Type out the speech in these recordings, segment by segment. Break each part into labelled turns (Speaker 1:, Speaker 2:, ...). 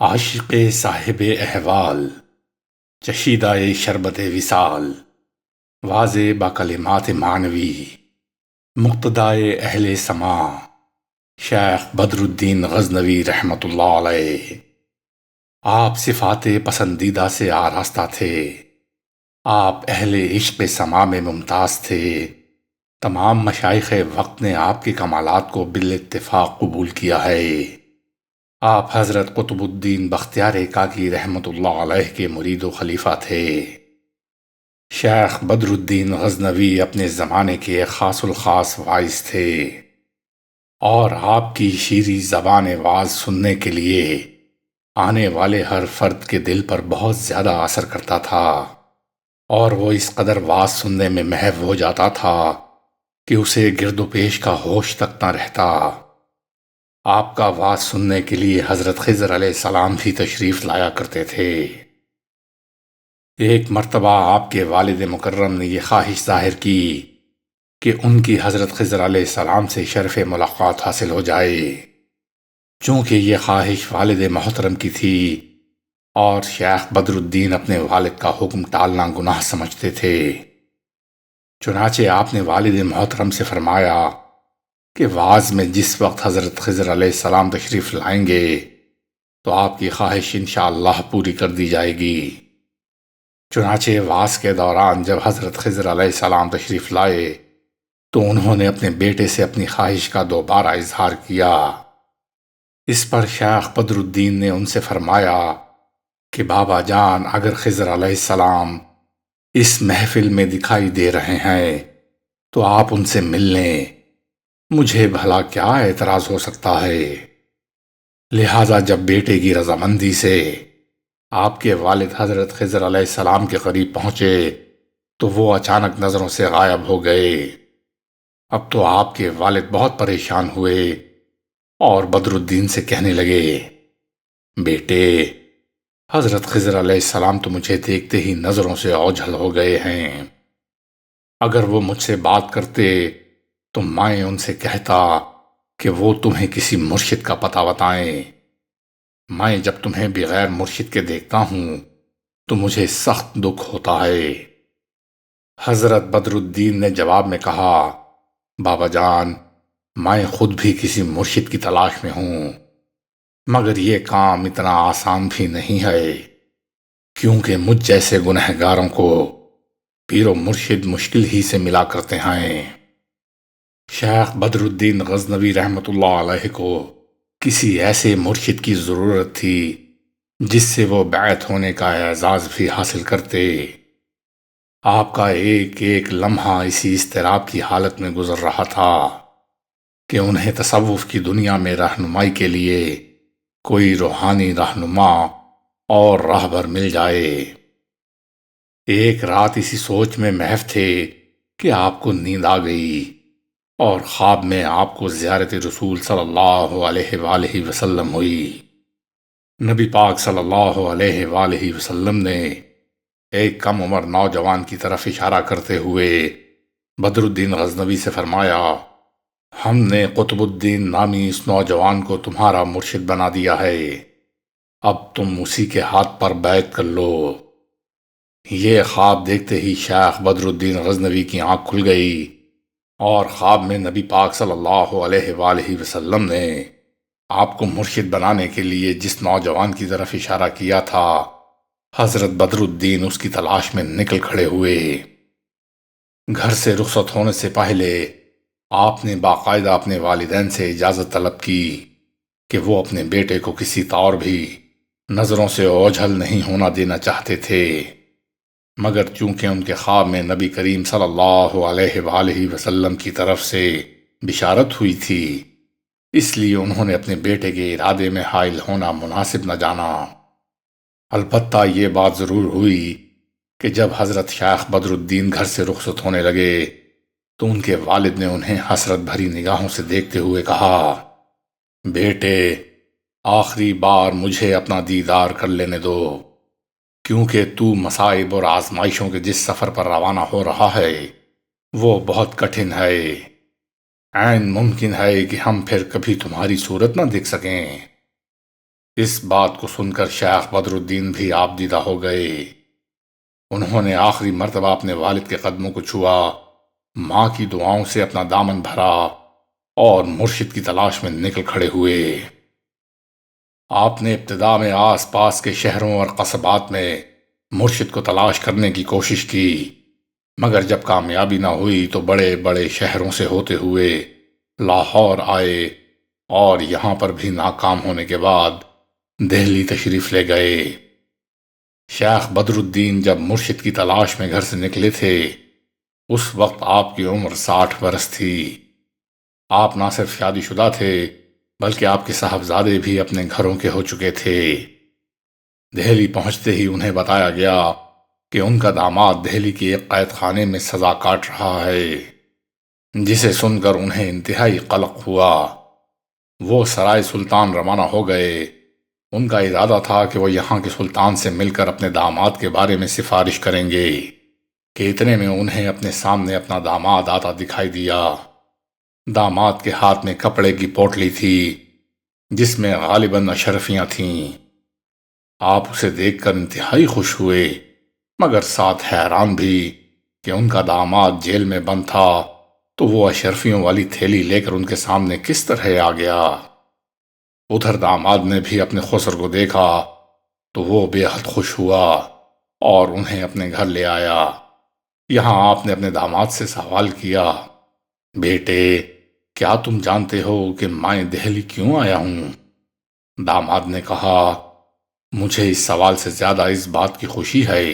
Speaker 1: عاشق صاحب احوال، چشیدہ شربت وصال، واضح با کلمات معنوی، مقتدائے اہل سما، شیخ بدر الدین غزنوی رحمۃ اللہ علیہ۔ آپ صفات پسندیدہ سے آراستہ تھے، آپ اہل عشق سما میں ممتاز تھے۔ تمام مشائخ وقت نے آپ کے کمالات کو بالاتفاق قبول کیا ہے۔ آپ حضرت قطب الدین بختیار کاکی رحمۃ اللہ علیہ کے مرید و خلیفہ تھے۔ شیخ بدر الدین غزنوی اپنے زمانے کے ایک خاص الخاص واعظ تھے، اور آپ کی شیریں زبان واعظ سننے کے لیے آنے والے ہر فرد کے دل پر بہت زیادہ اثر کرتا تھا، اور وہ اس قدر واعظ سننے میں محو ہو جاتا تھا کہ اسے گرد و پیش کا ہوش تک نہ رہتا۔ آپ کا واعظ سننے کے لیے حضرت خضر علیہ السلام بھی تشریف لایا کرتے تھے۔ ایک مرتبہ آپ کے والد مکرم نے یہ خواہش ظاہر کی کہ ان کی حضرت خضر علیہ السلام سے شرف ملاقات حاصل ہو جائے۔ چونکہ یہ خواہش والد محترم کی تھی، اور شیخ بدر الدین اپنے والد کا حکم ٹالنا گناہ سمجھتے تھے، چنانچہ آپ نے والد محترم سے فرمایا کہ واعظ میں جس وقت حضرت خضر علیہ السلام تشریف لائیں گے تو آپ کی خواہش انشاءاللہ پوری کر دی جائے گی۔ چنانچہ واعظ کے دوران جب حضرت خضر علیہ السلام تشریف لائے تو انہوں نے اپنے بیٹے سے اپنی خواہش کا دوبارہ اظہار کیا۔ اس پر شیخ بدر الدین نے ان سے فرمایا کہ بابا جان، اگر خضر علیہ السلام اس محفل میں دکھائی دے رہے ہیں تو آپ ان سے مل لیں، مجھے بھلا کیا اعتراض ہو سکتا ہے۔ لہٰذا جب بیٹے کی رضامندی سے آپ کے والد حضرت خضر علیہ السلام کے قریب پہنچے تو وہ اچانک نظروں سے غائب ہو گئے۔ اب تو آپ کے والد بہت پریشان ہوئے اور بدر الدین سے کہنے لگے، بیٹے، حضرت خضر علیہ السلام تو مجھے دیکھتے ہی نظروں سے اوجھل ہو گئے ہیں۔ اگر وہ مجھ سے بات کرتے تو میں ان سے کہتا کہ وہ تمہیں کسی مرشد کا پتہ بتائیں۔ میں جب تمہیں بغیر مرشد کے دیکھتا ہوں تو مجھے سخت دکھ ہوتا ہے۔ حضرت بدر الدین نے جواب میں کہا، بابا جان، میں خود بھی کسی مرشد کی تلاش میں ہوں، مگر یہ کام اتنا آسان بھی نہیں ہے، کیونکہ مجھ جیسے گنہگاروں کو پیر و مرشد مشکل ہی سے ملا کرتے ہیں۔ شیخ بدر الدین غزنوی رحمۃ اللہ علیہ کو کسی ایسے مرشد کی ضرورت تھی جس سے وہ بیعت ہونے کا اعزاز بھی حاصل کرتے۔ آپ کا ایک ایک لمحہ اسی اضطراب کی حالت میں گزر رہا تھا کہ انہیں تصوف کی دنیا میں رہنمائی کے لیے کوئی روحانی رہنما اور راہبر مل جائے۔ ایک رات اسی سوچ میں محو تھے کہ آپ کو نیند آ گئی، اور خواب میں آپ کو زیارت رسول صلی اللہ علیہ وآلہ وسلم ہوئی۔ نبی پاک صلی اللہ علیہ وآلہ وسلم نے ایک کم عمر نوجوان کی طرف اشارہ کرتے ہوئے بدر الدین غزنوی سے فرمایا، ہم نے قطب الدین نامی اس نوجوان کو تمہارا مرشد بنا دیا ہے، اب تم اسی کے ہاتھ پر بیعت کر لو۔ یہ خواب دیکھتے ہی شیخ بدر الدین غزنوی کی آنکھ کھل گئی، اور خواب میں نبی پاک صلی اللہ علیہ وآلہ وسلم نے آپ کو مرشد بنانے کے لیے جس نوجوان کی طرف اشارہ کیا تھا، حضرت بدر الدین اس کی تلاش میں نکل کھڑے ہوئے۔ گھر سے رخصت ہونے سے پہلے آپ نے باقاعدہ اپنے والدین سے اجازت طلب کی کہ وہ اپنے بیٹے کو کسی طور بھی نظروں سے اوجھل نہیں ہونا دینا چاہتے تھے، مگر چونکہ ان کے خواب میں نبی کریم صلی اللہ علیہ وآلہ وسلم کی طرف سے بشارت ہوئی تھی، اس لیے انہوں نے اپنے بیٹے کے ارادے میں حائل ہونا مناسب نہ جانا۔ البتہ یہ بات ضرور ہوئی کہ جب حضرت شیخ بدر الدین گھر سے رخصت ہونے لگے تو ان کے والد نے انہیں حسرت بھری نگاہوں سے دیکھتے ہوئے کہا، بیٹے، آخری بار مجھے اپنا دیدار کر لینے دو، کیونکہ تو مصائب اور آزمائشوں کے جس سفر پر روانہ ہو رہا ہے وہ بہت کٹھن ہے۔ عین ممکن ہے کہ ہم پھر کبھی تمہاری صورت نہ دیکھ سکیں۔ اس بات کو سن کر شیخ بدر الدین بھی آپ دیدہ ہو گئے۔ انہوں نے آخری مرتبہ اپنے والد کے قدموں کو چھوا، ماں کی دعاؤں سے اپنا دامن بھرا اور مرشد کی تلاش میں نکل کھڑے ہوئے۔ آپ نے ابتدا میں آس پاس کے شہروں اور قصبات میں مرشد کو تلاش کرنے کی کوشش کی، مگر جب کامیابی نہ ہوئی تو بڑے بڑے شہروں سے ہوتے ہوئے لاہور آئے اور یہاں پر بھی ناکام ہونے کے بعد دہلی تشریف لے گئے۔ شیخ بدر الدین جب مرشد کی تلاش میں گھر سے نکلے تھے، اس وقت آپ کی عمر 60 برس تھی۔ آپ نہ صرف شادی شدہ تھے بلکہ آپ کے صاحبزادے بھی اپنے گھروں کے ہو چکے تھے۔ دہلی پہنچتے ہی انہیں بتایا گیا کہ ان کا داماد دہلی کے ایک قید خانے میں سزا کاٹ رہا ہے، جسے سن کر انہیں انتہائی قلق ہوا۔ وہ سرائے سلطان روانہ ہو گئے۔ ان کا ارادہ تھا کہ وہ یہاں کے سلطان سے مل کر اپنے داماد کے بارے میں سفارش کریں گے کہ اتنے میں انہیں اپنے سامنے اپنا داماد آتا دکھائی دیا۔ داماد کے ہاتھ میں کپڑے کی پوٹلی تھی جس میں غالباً اشرفیاں تھیں۔ آپ اسے دیکھ کر انتہائی خوش ہوئے، مگر ساتھ حیران بھی کہ ان کا داماد جیل میں بند تھا تو وہ اشرفیوں والی تھیلی لے کر ان کے سامنے کس طرح آ گیا۔ ادھر داماد نے بھی اپنے خسر کو دیکھا تو وہ بے حد خوش ہوا اور انہیں اپنے گھر لے آیا۔ یہاں آپ نے اپنے داماد سے سوال کیا، بیٹے کیا تم جانتے ہو کہ میں دہلی کیوں آیا ہوں؟ داماد نے کہا، مجھے اس سوال سے زیادہ اس بات کی خوشی ہے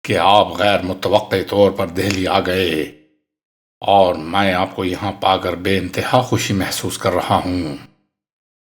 Speaker 1: کہ آپ غیر متوقع طور پر دہلی آ گئے اور میں آپ کو یہاں پا کر بے انتہا خوشی محسوس کر رہا ہوں۔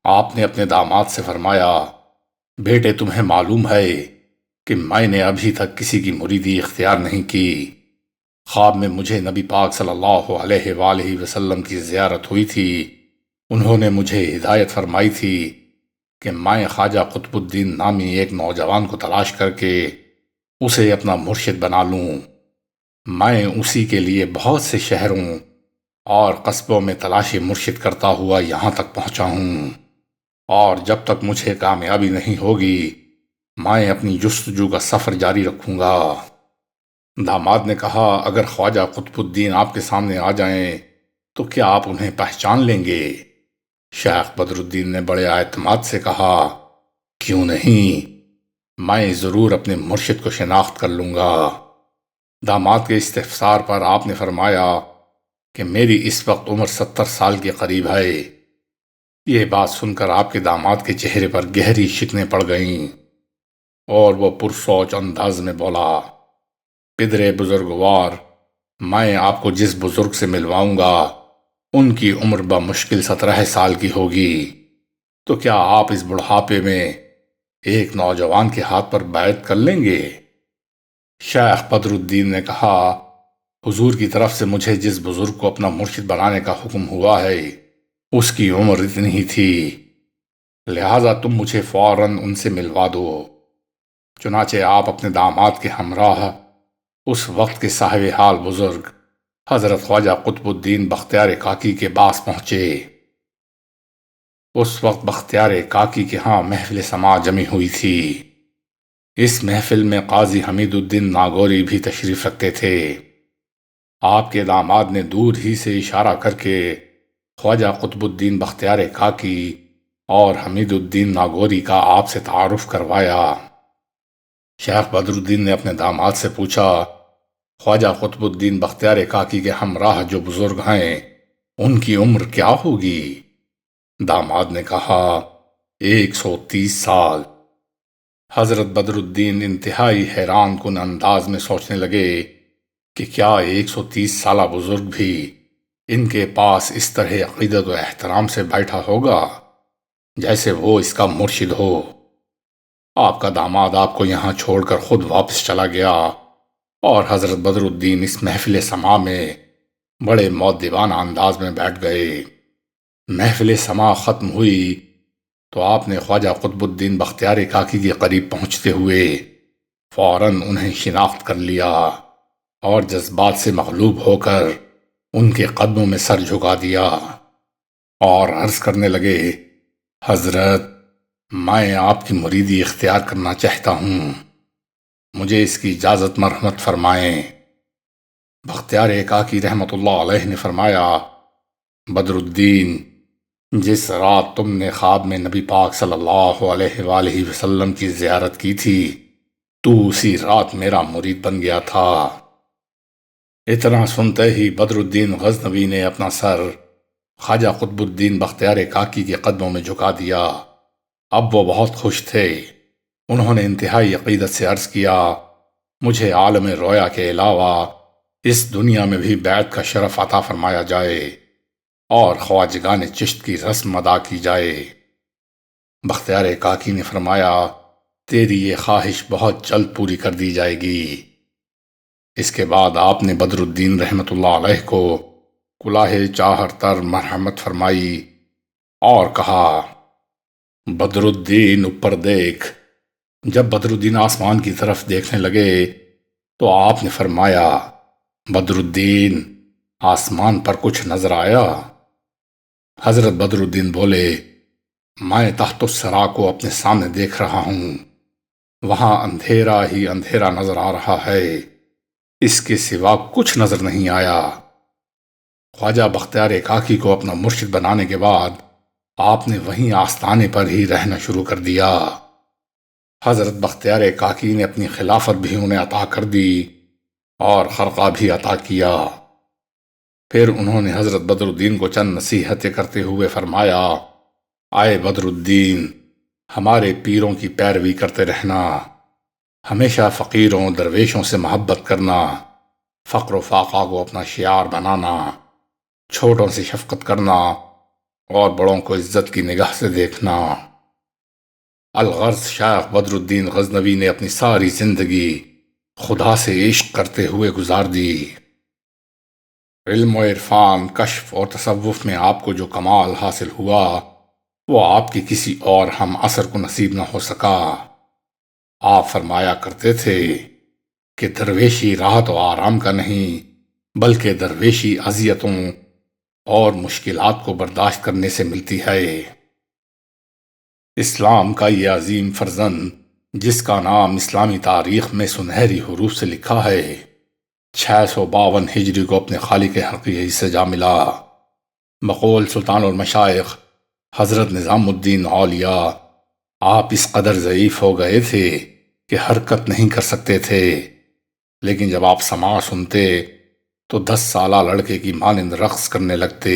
Speaker 1: آپ نے اپنے داماد سے فرمایا، بیٹے تمہیں معلوم ہے کہ میں نے ابھی تک کسی کی مریدی اختیار نہیں کی۔ خواب میں مجھے نبی پاک صلی اللہ علیہ وآلہ وسلم کی زیارت ہوئی تھی۔ انہوں نے مجھے ہدایت فرمائی تھی کہ میں خواجہ قطب الدین نامی ایک نوجوان کو تلاش کر کے اسے اپنا مرشد بنا لوں۔ میں اسی کے لیے بہت سے شہروں اور قصبوں میں تلاشی مرشد کرتا ہوا یہاں تک پہنچا ہوں، اور جب تک مجھے کامیابی نہیں ہوگی میں اپنی جستجو کا سفر جاری رکھوں گا۔ داماد نے کہا، اگر خواجہ قطب الدین آپ کے سامنے آ جائیں تو کیا آپ انہیں پہچان لیں گے؟ شیخ بدر الدین نے بڑے اعتماد سے کہا، کیوں نہیں، میں ضرور اپنے مرشد کو شناخت کر لوں گا۔ داماد کے استفسار پر آپ نے فرمایا کہ میری اس وقت عمر 70 سال کے قریب ہے۔ یہ بات سن کر آپ کے داماد کے چہرے پر گہری شکنیں پڑ گئیں اور وہ پرسوچ انداز میں بولا، پدرے بزرگوار، میں آپ کو جس بزرگ سے ملواؤں گا ان کی عمر بمشکل 17 سال کی ہوگی، تو کیا آپ اس بڑھاپے میں ایک نوجوان کے ہاتھ پر بیعت کر لیں گے؟ شیخ بدر الدین نے کہا، حضور کی طرف سے مجھے جس بزرگ کو اپنا مرشد بنانے کا حکم ہوا ہے اس کی عمر اتنی ہی تھی، لہٰذا تم مجھے فوراً ان سے ملوا دو۔ چنانچہ آپ اپنے داماد کے ہمراہ اس وقت کے صاحب حال بزرگ حضرت خواجہ قطب الدین بختیار کاکی کے پاس پہنچے۔ اس وقت بختیار کاکی کے ہاں محفل سماع جمی ہوئی تھی۔ اس محفل میں قاضی حمید الدین ناگوری بھی تشریف رکھتے تھے۔ آپ کے داماد نے دور ہی سے اشارہ کر کے خواجہ قطب الدین بختیار کاکی اور حمید الدین ناگوری کا آپ سے تعارف کروایا۔ شیخ بدر الدین نے اپنے داماد سے پوچھا، خواجہ قطب الدین بختیار کاکی کے ہمراہ جو بزرگ ہیں ان کی عمر کیا ہوگی؟ داماد نے کہا، 130 سال۔ حضرت بدر الدین انتہائی حیران کن انداز میں سوچنے لگے کہ کیا 130 سالہ بزرگ بھی ان کے پاس اس طرح عقیدت و احترام سے بیٹھا ہوگا جیسے وہ اس کا مرشد ہو۔ آپ کا داماد آپ کو یہاں چھوڑ کر خود واپس چلا گیا اور حضرت بدر الدین اس محفل سماع میں بڑے مؤدبانہ انداز میں بیٹھ گئے۔ محفل سماع ختم ہوئی تو آپ نے خواجہ قطب الدین بختیار کاکی کے قریب پہنچتے ہوئے فوراً انہیں شناخت کر لیا اور جذبات سے مغلوب ہو کر ان کے قدموں میں سر جھکا دیا اور عرض کرنے لگے، حضرت میں آپ کی مریدی اختیار کرنا چاہتا ہوں، مجھے اس کی اجازت مرحمت فرمائیں۔ بختیار کاکی رحمت اللہ علیہ نے فرمایا، بدر الدین، جس رات تم نے خواب میں نبی پاک صلی اللہ علیہ وآلہ وسلم کی زیارت کی تھی، تو اسی رات میرا مرید بن گیا تھا۔ اتنا سنتے ہی بدر الدین غزنوی نے اپنا سر خواجہ قطب الدین بختیار کاکی کے قدموں میں جھکا دیا۔ اب وہ بہت خوش تھے۔ انہوں نے انتہائی عقیدت سے عرض کیا، مجھے عالم رویا کے علاوہ اس دنیا میں بھی بیعت کا شرف عطا فرمایا جائے اور خواجگان چشت کی رسم ادا کی جائے۔ بختیار کاکی نے فرمایا، تیری یہ خواہش بہت جلد پوری کر دی جائے گی۔ اس کے بعد آپ نے بدر الدین رحمت اللہ علیہ کو کلاہ چاہر تر مرحمت فرمائی اور کہا، بدر الدین اوپر دیکھ۔ جب بدر الدین آسمان کی طرف دیکھنے لگے تو آپ نے فرمایا، بدر الدین، آسمان پر کچھ نظر آیا؟ حضرت بدر الدین بولے، میں تحت الثری کو اپنے سامنے دیکھ رہا ہوں، وہاں اندھیرا ہی اندھیرا نظر آ رہا ہے، اس کے سوا کچھ نظر نہیں آیا۔ خواجہ بختیار کاکی کو اپنا مرشد بنانے کے بعد آپ نے وہیں آستانے پر ہی رہنا شروع کر دیا۔ حضرت بختیار کاکی نے اپنی خلافت بھی انہیں عطا کر دی اور خرقہ بھی عطا کیا۔ پھر انہوں نے حضرت بدر الدین کو چند نصیحتیں کرتے ہوئے فرمایا، آئے بدر الدین، ہمارے پیروں کی پیروی کرتے رہنا، ہمیشہ فقیروں درویشوں سے محبت کرنا، فقر و فاقہ کو اپنا شعار بنانا، چھوٹوں سے شفقت کرنا اور بڑوں کو عزت کی نگاہ سے دیکھنا۔ الغرض شیخ بدر الدین غزنوی نے اپنی ساری زندگی خدا سے عشق کرتے ہوئے گزار دی۔ علم و عرفان، کشف اور تصوف میں آپ کو جو کمال حاصل ہوا وہ آپ کی کسی اور ہم عصر کو نصیب نہ ہو سکا۔ آپ فرمایا کرتے تھے کہ درویشی راحت و آرام کا نہیں، بلکہ درویشی اذیتوں اور مشکلات کو برداشت کرنے سے ملتی ہے۔ اسلام کا یہ عظیم فرزند جس کا نام اسلامی تاریخ میں سنہری حروف سے لکھا ہے، 652 ہجری کو اپنے خالق حقیقی سے جا ملا۔ بقول سلطان المشائخ حضرت نظام الدین اولیاء، آپ اس قدر ضعیف ہو گئے تھے کہ حرکت نہیں کر سکتے تھے، لیکن جب آپ سماع سنتے تو 10 سالہ لڑکے کی مانند رقص کرنے لگتے۔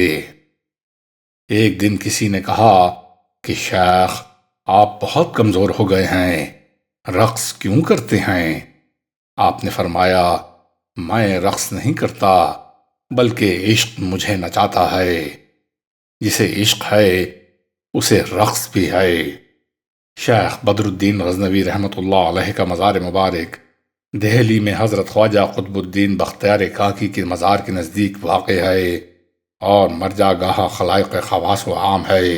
Speaker 1: ایک دن کسی نے کہا کہ شیخ، آپ بہت کمزور ہو گئے ہیں، رقص کیوں کرتے ہیں؟ آپ نے فرمایا، میں رقص نہیں کرتا بلکہ عشق مجھے نچاتا ہے، جسے عشق ہے اسے رقص بھی ہے۔ شیخ بدر الدین غزنوی رحمت اللہ علیہ کا مزار مبارک دہلی میں حضرت خواجہ قطب الدین بختیار کاکی کے مزار کے نزدیک واقع ہے اور مرجع گاہ خلائق خواص و عام ہے۔